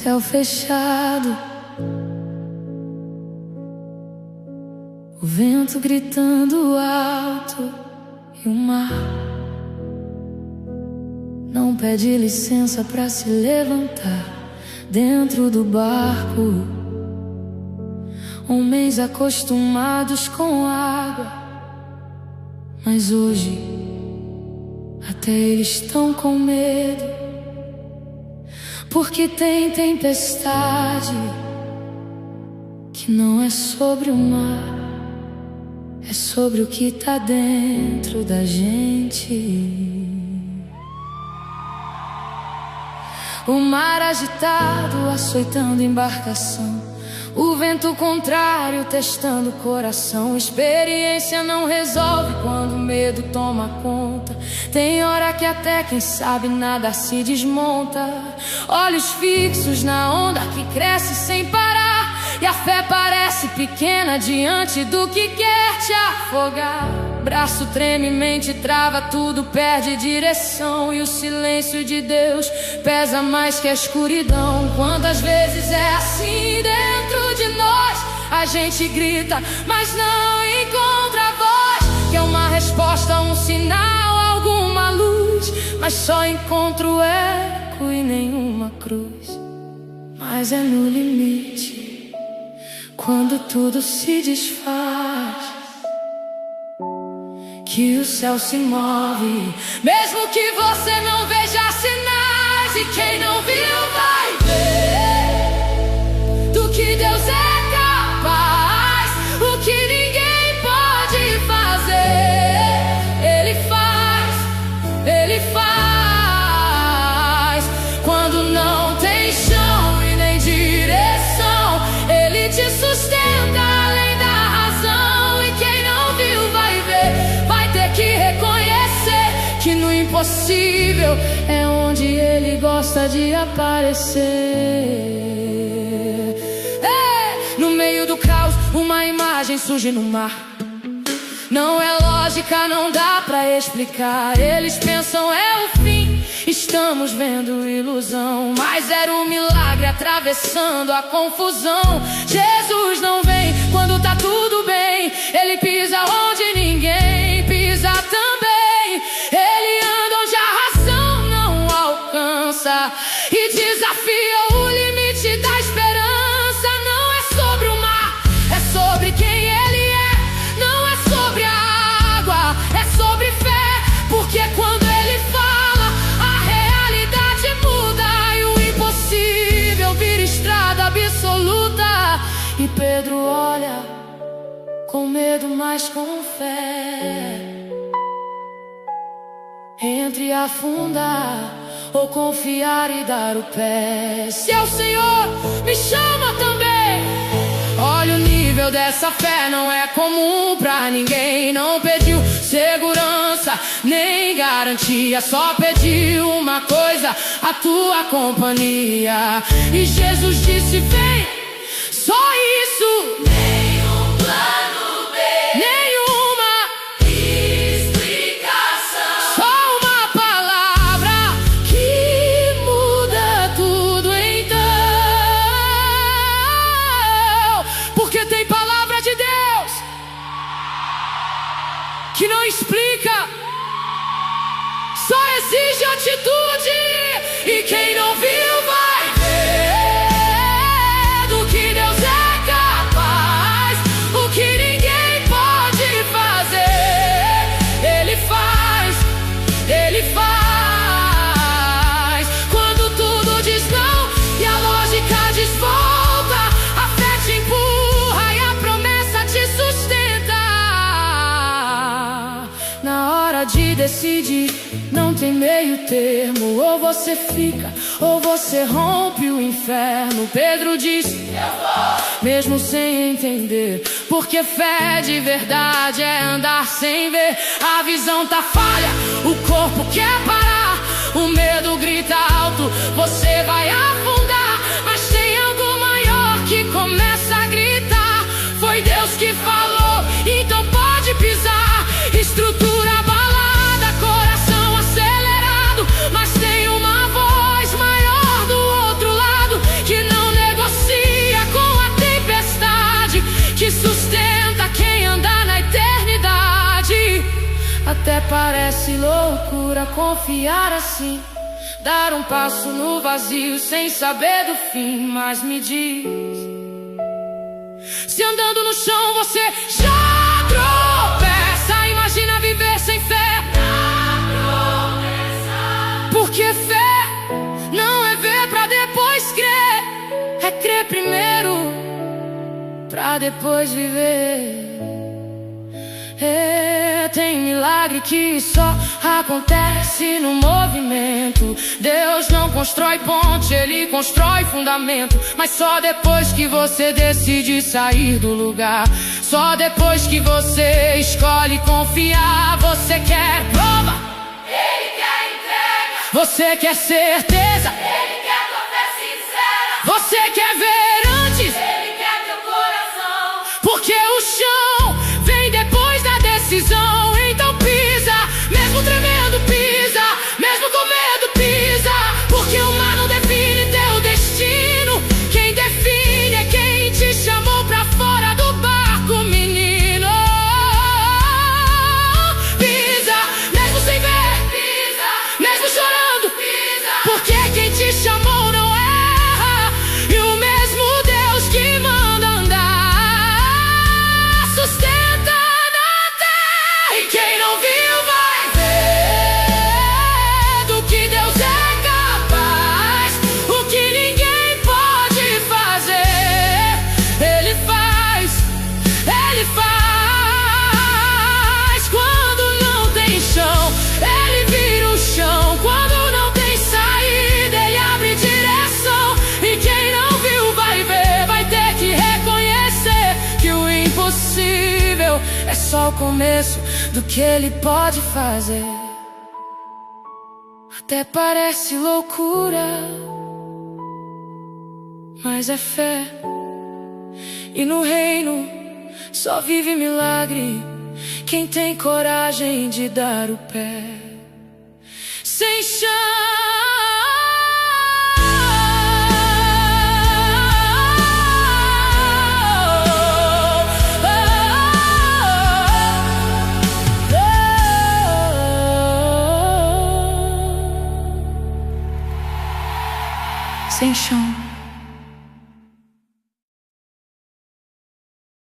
céu fechado, o vento gritando alto e o mar não pede licença pra se levantar dentro do barco. Homens acostumados com água, mas hoje até eles estão com medo, porque tem tempestade que não é sobre o mar, é sobre o que tá dentro da gente. O mar agitado açoitando embarcação, o vento contrário testando o coração. Experiência não resolve quando o medo toma conta. Tem hora que até quem sabe nada se desmonta. Olhos fixos na onda que cresce sem parar, e a fé parece pequena diante do que quer te afogar. Braço treme, mente trava, tudo perde direção, e o silêncio de Deus pesa mais que a escuridão. Quantas vezes é assim dentro de nós? A gente grita, mas não encontra a voz, que é uma resposta, um sinal, alguma luz, mas só encontro eco e nenhuma cruz. Mas é no limite, quando tudo se desfaz, que o céu se move, mesmo que você não veja sinais. E quem não viu vai ver do que Deus é capaz. O que ninguém pode fazer, Ele faz, Ele faz. Quando não tem chão e nem direção, Ele te sustenta além da razão. E quem não viu vai ver, que reconhecer que no impossível é onde Ele gosta de aparecer. No meio do caos, uma imagem surge no mar. Não é lógica, não dá pra explicar. Eles pensam é o fim, estamos vendo ilusão, mas era um milagre atravessando a confusão. Jesus não vem quando tá tudo bem, Ele pisa onde ninguém pisa também. Ele anda onde a razão não alcança e desafia o limite da esperança. Não é sobre o mar, é sobre quem Ele é. Não é sobre a água, é sobre fé, porque quando Ele fala, a realidade muda e o impossível vira estrada absoluta. E Pedro olha com medo, mas com fé, entre afundar ou confiar e dar o pé. Se é o Senhor, me chama também. Olha o nível dessa fé, não é comum pra ninguém. Não pediu segurança, nem garantia, só pediu uma coisa, a tua companhia. E Jesus disse, vem, só isso. Nenhum plano B, Nenhuma explicação, só uma palavra que muda tudo então. Porque tem palavra de Deus que não explica, só exige atitude. E quem não viu vai ver do que Deus é capaz. O que ninguém pode fazer, Ele faz, Ele faz. Quando tudo diz não e a lógica diz volta, a fé te empurra e a promessa te sustenta. Na hora de decidir, não tem meio termo, ou você fica ou você rompe o inferno. Pedro disse, eu vou, mesmo sem entender, porque fé de verdade é andar sem ver. A visão tá falha, o corpo quer parar, o medo grita alto, você vai afundar. Mas tem algo maior que começa a gritar, foi Deus que falou, então pode pisar. Estrutura abalada, coração acelerado, mas tem uma voz maior do outro lado que Até parece loucura confiar assim, dar um passo no vazio sem saber do fim. Mas me diz, se andando no chão você já tropeça, imagina viver sem fé. Porque fé não é ver pra depois crer, é crer primeiro pra depois viver. Tem milagre que só acontece no movimento. Deus não constrói ponte, Ele constrói fundamento. Mas só depois que você decide sair do lugar, só depois que você escolhe confiar. Você quer prova, Ele quer entrega. você quer certeza, Ele quer tua fé sincera. você quer ver antes, Ele quer teu coração. porque o chão vem depois da decisão. Então pisa, mesmo tremendo pisa, mesmo com medo pisa, porque o mar não define teu destino. Quem define é quem te chamou pra fora do barco, menino. Pisa, mesmo sem ver, Pisa, mesmo chorando, pisa. porque quem te chamou não erra. E o mesmo Deus que manda andar sustenta na terra. E quem não viu vai ver do que Deus é capaz. O que ninguém pode fazer, Ele faz, Ele faz. Quando não tem chão, Ele vira o chão. Quando não tem saída, Ele abre direção. E quem não viu vai ver, vai ter que reconhecer que o impossível é só o começo do que Ele pode fazer. Até parece loucura, mas é fé. E no reino só vive milagre quem tem coragem de dar o pé. Sem chão, sem chão.